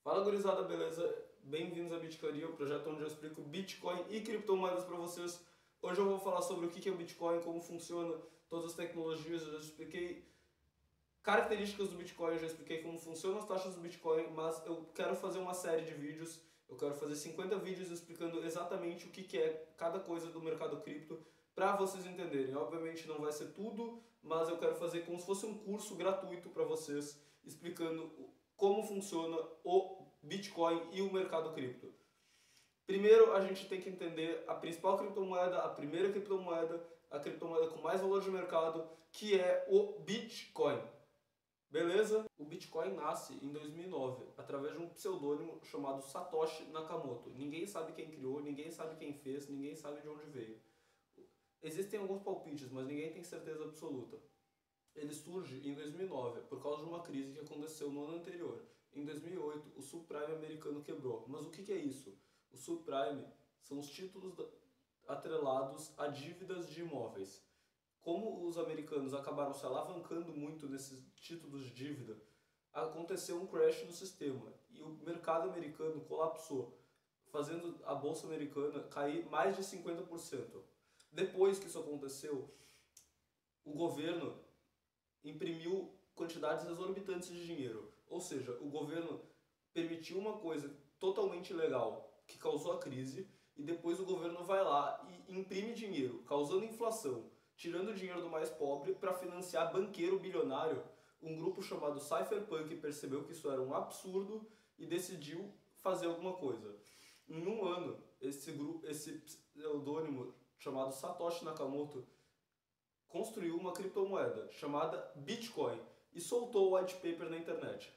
Fala gurizada, beleza? Bem-vindos a Bitcoin, o projeto onde eu explico Bitcoin e criptomoedas para vocês. Hoje eu vou falar sobre o que é o Bitcoin, como funciona, todas as tecnologias, eu já expliquei características do Bitcoin, eu já expliquei como funcionam as taxas do Bitcoin, mas eu quero fazer uma série de vídeos, eu quero fazer 50 vídeos explicando exatamente o que é cada coisa do mercado cripto para vocês entenderem. Obviamente não vai ser tudo, mas eu quero fazer como se fosse um curso gratuito para vocês, explicando como funciona o Bitcoin e o mercado cripto. Primeiro, a gente tem que entender a principal criptomoeda, a primeira criptomoeda, a criptomoeda com mais valor de mercado, que é o Bitcoin. Beleza? O Bitcoin nasce em 2009, através de um pseudônimo chamado Satoshi Nakamoto. Ninguém sabe quem criou, ninguém sabe quem fez, ninguém sabe de onde veio. Existem alguns palpites, mas ninguém tem certeza absoluta. Ele surge em 2009 por causa de uma crise que aconteceu no ano anterior. Em 2008, o subprime americano quebrou. Mas o que é isso? O subprime são os títulos atrelados a dívidas de imóveis. Como os americanos acabaram se alavancando muito nesses títulos de dívida, aconteceu um crash no sistema e o mercado americano colapsou, fazendo a bolsa americana cair mais de 50%. Depois que isso aconteceu, o governo imprimiu quantidades exorbitantes de dinheiro. Ou seja, o governo permitiu uma coisa totalmente ilegal que causou a crise e depois o governo vai lá e imprime dinheiro, causando inflação, tirando o dinheiro do mais pobre para financiar banqueiro bilionário. Um grupo chamado Cypherpunk percebeu que isso era um absurdo e decidiu fazer alguma coisa. Em um ano, esse pseudônimo chamado Satoshi Nakamoto construiu uma criptomoeda chamada Bitcoin e soltou o white paper na internet.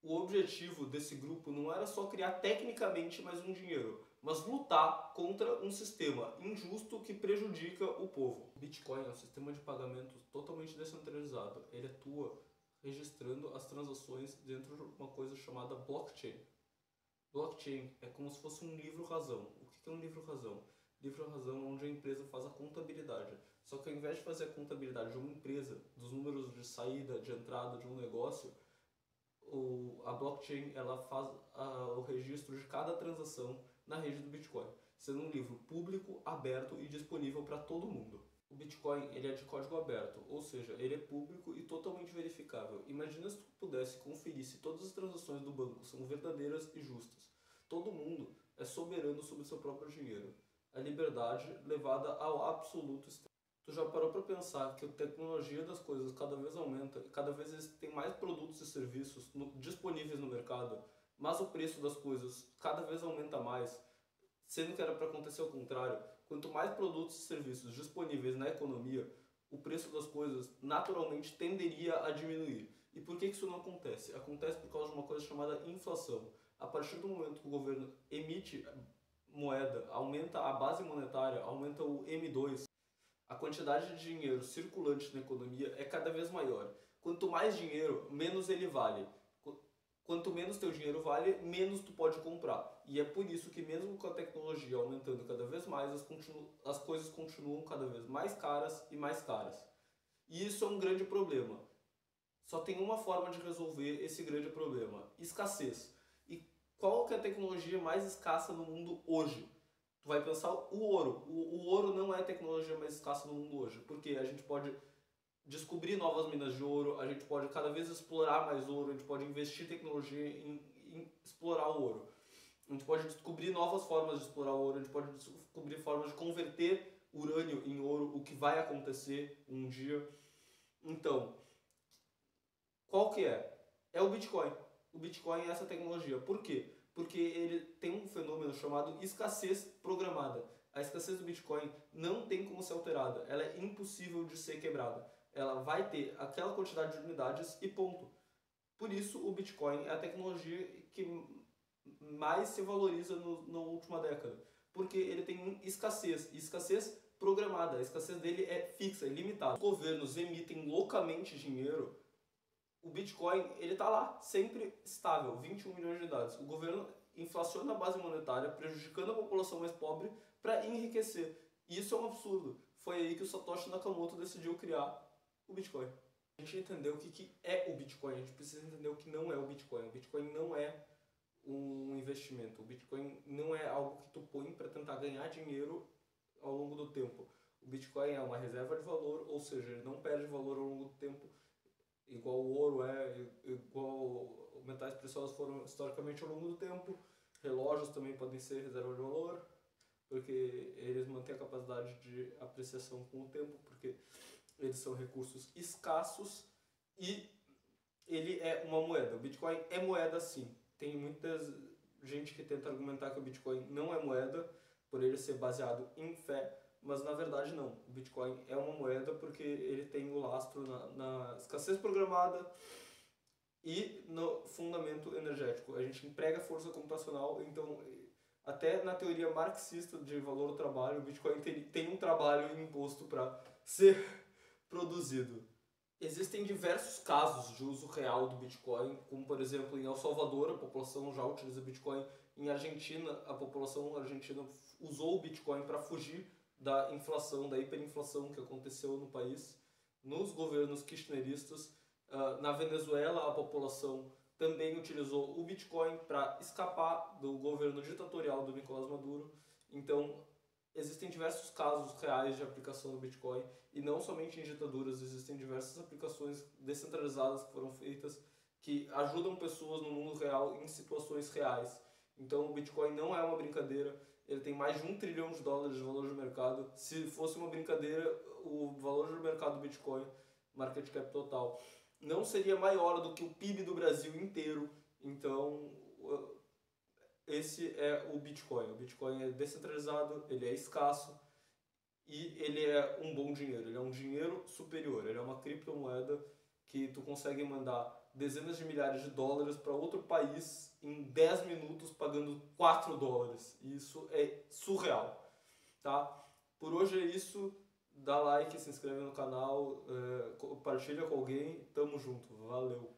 O objetivo desse grupo não era só criar tecnicamente mais um dinheiro, mas lutar contra um sistema injusto que prejudica o povo. O Bitcoin é um sistema de pagamento totalmente descentralizado. Ele atua registrando as transações dentro de uma coisa chamada blockchain. Blockchain é como se fosse um livro-razão. O que é um livro-razão? Livro-razão é onde a empresa faz a contabilidade. Só que ao invés de fazer a contabilidade de uma empresa, dos números de saída, de entrada de um negócio, a blockchain ela faz o registro de cada transação na rede do Bitcoin, sendo um livro público, aberto e disponível para todo mundo. O Bitcoin ele é de código aberto, ou seja, ele é público e totalmente verificável. Imagina se tu pudesse conferir se todas as transações do banco são verdadeiras e justas. Todo mundo é soberano sobre seu próprio dinheiro. A liberdade levada ao absoluto extremo. Tu já parou para pensar que a tecnologia das coisas cada vez aumenta e cada vez tem mais produtos e serviços disponíveis no mercado, mas o preço das coisas cada vez aumenta mais, sendo que era para acontecer ao contrário. Quanto mais produtos e serviços disponíveis na economia, o preço das coisas naturalmente tenderia a diminuir. E por que isso não acontece? Acontece por causa de uma coisa chamada inflação. A partir do momento que o governo emite moeda, aumenta a base monetária, aumenta o M2, a quantidade de dinheiro circulante na economia é cada vez maior. Quanto mais dinheiro, menos ele vale. Quanto menos teu dinheiro vale, menos tu pode comprar. E é por isso que mesmo com a tecnologia aumentando cada vez mais, as coisas continuam cada vez mais caras e mais caras. E isso é um grande problema. Só tem uma forma de resolver esse grande problema: escassez. E qual que é a tecnologia mais escassa no mundo hoje? Tu vai pensar o ouro. O ouro não é a tecnologia mais escassa no mundo hoje, porque a gente pode descobrir novas minas de ouro, a gente pode cada vez explorar mais ouro, a gente pode investir tecnologia em explorar o ouro. A gente pode descobrir novas formas de explorar o ouro, a gente pode descobrir formas de converter urânio em ouro, o que vai acontecer um dia. Então, qual que é? É o Bitcoin. O Bitcoin é essa tecnologia. Por quê? Porque ele tem um fenômeno chamado escassez programada. A escassez do Bitcoin não tem como ser alterada. Ela é impossível de ser quebrada. Ela vai ter aquela quantidade de unidades e ponto. Por isso, o Bitcoin é a tecnologia que mais se valoriza na última década. Porque ele tem escassez. E escassez programada. A escassez dele é fixa, é limitada. Os governos emitem loucamente dinheiro. O Bitcoin, ele tá lá, sempre estável, 21 milhões de unidades. O governo inflaciona a base monetária, prejudicando a população mais pobre para enriquecer. E isso é um absurdo. Foi aí que o Satoshi Nakamoto decidiu criar o Bitcoin. A gente entendeu o que é o Bitcoin, a gente precisa entender o que não é o Bitcoin. O Bitcoin não é investimento. O Bitcoin não é algo que tu põe para tentar ganhar dinheiro ao longo do tempo. O Bitcoin é uma reserva de valor, ou seja, ele não perde valor ao longo do tempo, igual o ouro igual metais preciosos foram historicamente ao longo do tempo. Relógios também podem ser reserva de valor, porque eles mantêm a capacidade de apreciação com o tempo, porque eles são recursos escassos e ele é uma moeda. O Bitcoin é moeda sim. Tem muita gente que tenta argumentar que o Bitcoin não é moeda por ele ser baseado em fé, mas na verdade não. O Bitcoin é uma moeda porque ele tem o lastro na escassez programada e no fundamento energético. A gente emprega força computacional, então até na teoria marxista de valor do trabalho, o Bitcoin tem um trabalho imposto para ser produzido. Existem diversos casos de uso real do Bitcoin, como por exemplo em El Salvador a população já utiliza Bitcoin, em Argentina a população argentina usou o Bitcoin para fugir da inflação, da hiperinflação que aconteceu no país, nos governos kirchneristas. Na Venezuela a população também utilizou o Bitcoin para escapar do governo ditatorial do Nicolás Maduro. Então existem diversos casos reais de aplicação do Bitcoin, e não somente em ditaduras, existem diversas aplicações descentralizadas que foram feitas que ajudam pessoas no mundo real em situações reais. Então o Bitcoin não é uma brincadeira, ele tem mais de $1 trilhão de valor de mercado. Se fosse uma brincadeira, o valor de mercado do Bitcoin, market cap total, não seria maior do que o PIB do Brasil inteiro. Então esse é o Bitcoin. O Bitcoin é descentralizado, ele é escasso e ele é um bom dinheiro. Ele é um dinheiro superior, ele é uma criptomoeda que tu consegue mandar dezenas de milhares de dólares para outro país em 10 minutos pagando $4. E isso é surreal, tá? Por hoje é isso. Dá like, se inscreve no canal, compartilha com alguém. Tamo junto. Valeu!